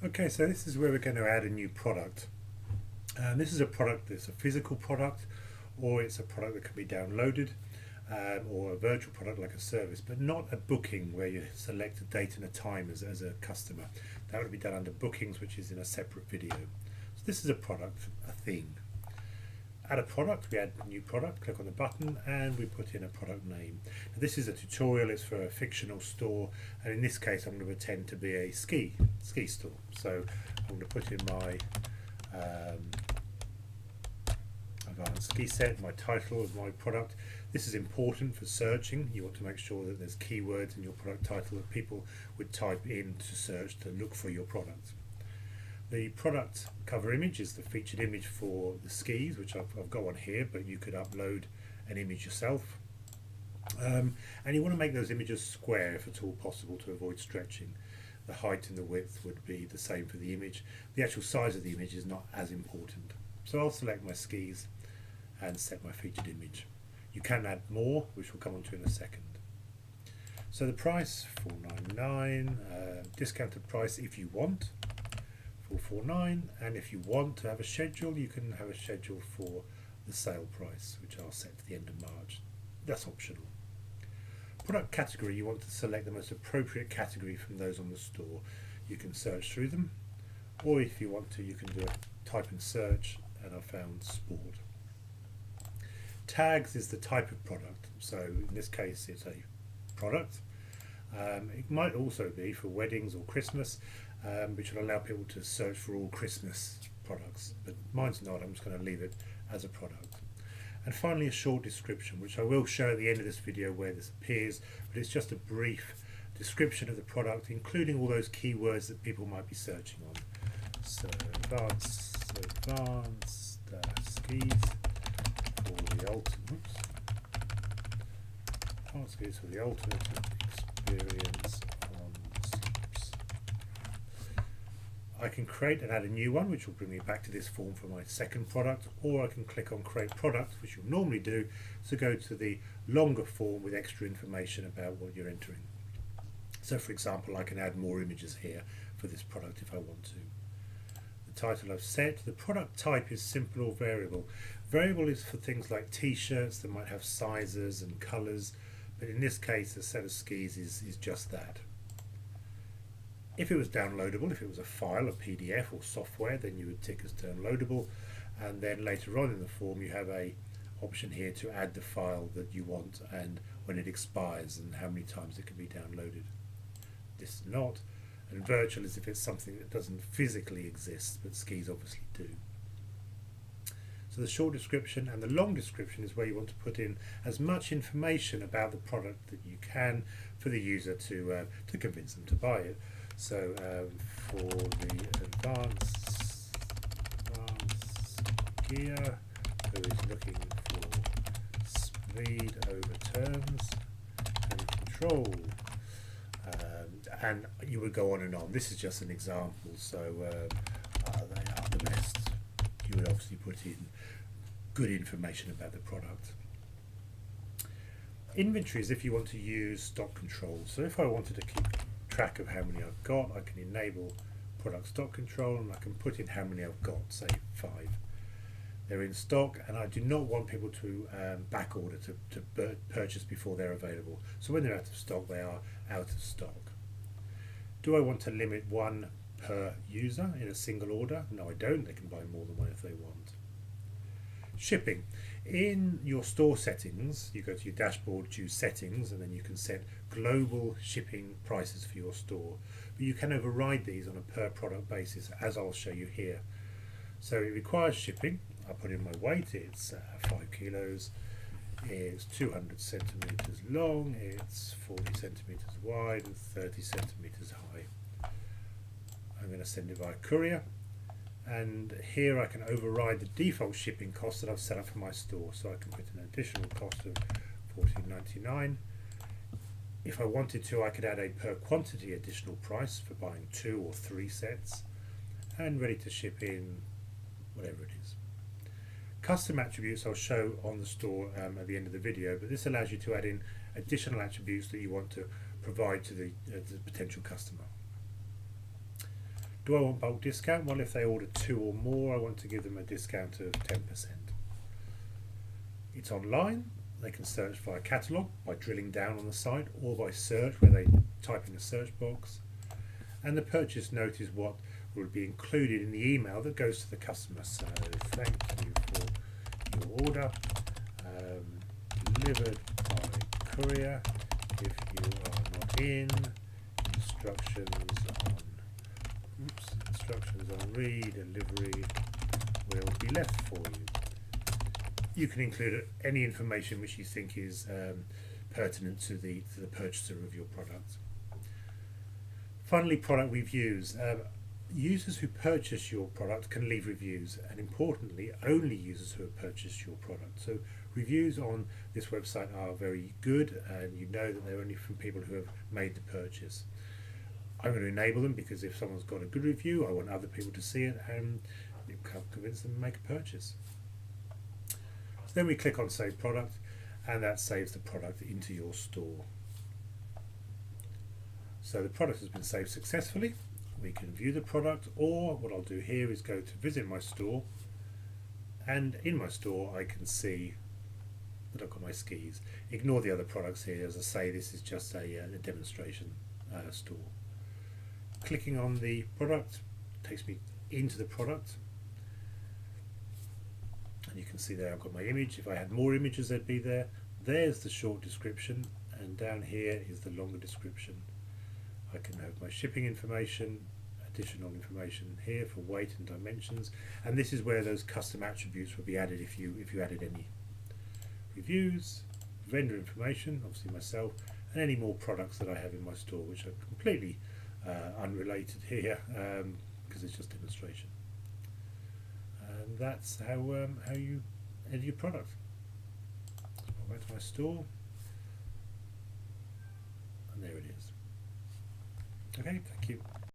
Okay, so this is where we're going to add a new product. And this is a product that's a physical product, or it's a product that can be downloaded, or a virtual product like a service, but not a booking where you select a date and a time as a customer. That would be done under bookings, which is in a separate video. So this is a product, a thing. Add a product, we add a new product, click on the button, and we put in a product name. Now, this is a tutorial, it's for a fictional store, and in this case I'm going to pretend to be a ski store. So I'm going to put in my advanced ski set, my title of my product. This is important for searching. You want to make sure that there's keywords in your product title that people would type in to search to look for your product. The product cover image is the featured image for the skis, which I've got one here, but you could upload an image yourself. And you want to make those images square if at all possible to avoid stretching. The height and the width would be the same for the image. The actual size of the image is not as important. So I'll select my skis and set my featured image. You can add more, which we'll come on to in a second. So the price, $4.99, discounted price if you want, $4.49, and if you want to have a schedule, you can have a schedule for the sale price, which I'll set to the end of March. That's optional. Product category, you want to select the most appropriate category from those on the store. You can search through them, or if you want to, you can do a type and search, and I found sport. Tags is the type of product, so in this case it's a product. It might also be for weddings or Christmas, which will allow people to search for all Christmas products, but mine's not. I'm just going to leave it as a product. And finally, a short description, which I will show at the end of this video where this appears, but it's just a brief description of the product, including all those keywords that people might be searching on. So advanced skis for the ultimate, skis for the ultimate experience on slopes. I can create and add a new one, which will bring me back to this form for my second product, or I can click on create product, which you'll normally do, to go to the longer form with extra information about what you're entering. So for example, I can add more images here for this product if I want to. The title I've set. The product type is simple or variable. Variable is for things like t-shirts that might have sizes and colours, but in this case a set of skis is just that. If it was downloadable, if it was a file, a PDF or software, then you would tick as downloadable, and then later on in the form you have a option here to add the file that you want and when it expires and how many times it can be downloaded. This is not. And virtual is if it's something that doesn't physically exist, but skis obviously do. So the short description and the long description is where you want to put in as much information about the product that you can for the user to convince them to buy it. So for the advanced skier who is looking for speed over turns and control, and you would go on and on. This is just an example, so they are the best. You would obviously put in good information about the product. Inventory is if you want to use stock control. So if I wanted to keep track of how many I've got, I can enable product stock control and I can put in how many I've got, say 5. They're in stock and I do not want people to back order to purchase before they're available. So when they're out of stock, they are out of stock. Do I want to limit one per user in a single order? No, I don't. They can buy more than one if they want. Shipping. In your store settings, you go to your dashboard, choose settings, and then you can set global shipping prices for your store. But you can override these on a per product basis, as I'll show you here. So it requires shipping. I put in my weight, it's 5 kilos, it's 200 centimeters long, it's 40 centimeters wide and 30 centimeters high. I'm going to send it via courier. And here I can override the default shipping cost that I've set up for my store, so I can put an additional cost of $14.99. If I wanted to, I could add a per quantity additional price for buying 2 or 3 sets, and ready to ship in whatever it is. Custom attributes I'll show on the store at the end of the video, but this allows you to add in additional attributes that you want to provide to the potential customer. Do I want bulk discount? Well, if they order 2 or more, I want to give them a discount of 10%. It's online. They can search via catalogue by drilling down on the site, or by search where they type in a search box. And the purchase note is what will be included in the email that goes to the customer. So thank you for your order, delivered by courier. If you are not in, instructions on redelivery will be left for you. You can include any information which you think is pertinent to the purchaser of your product. Finally, product reviews. Users who purchase your product can leave reviews, and importantly, only users who have purchased your product. So reviews on this website are very good, and you know that they're only from people who have made the purchase. I'm going to enable them because if someone's got a good review, I want other people to see it and convince them to make a purchase. So then we click on Save Product, and that saves the product into your store. So the product has been saved successfully. We can view the product, or what I'll do here is go to visit my store, and in my store I can see that I've got my skis. Ignore the other products here. As I say, this is just a demonstration store. Clicking on the product takes me into the product, and you can see there I've got my image. If I had more images, they'd be there. There's the short description, and down here is the longer description. I can have my shipping information, additional information here for weight and dimensions, and this is where those custom attributes will be added if you added any. Reviews, vendor information, obviously myself, and any more products that I have in my store, which are completely unrelated here because it's just demonstration. And that's how you edit your product. So I'll go to my store, and there it is. Okay, thank you.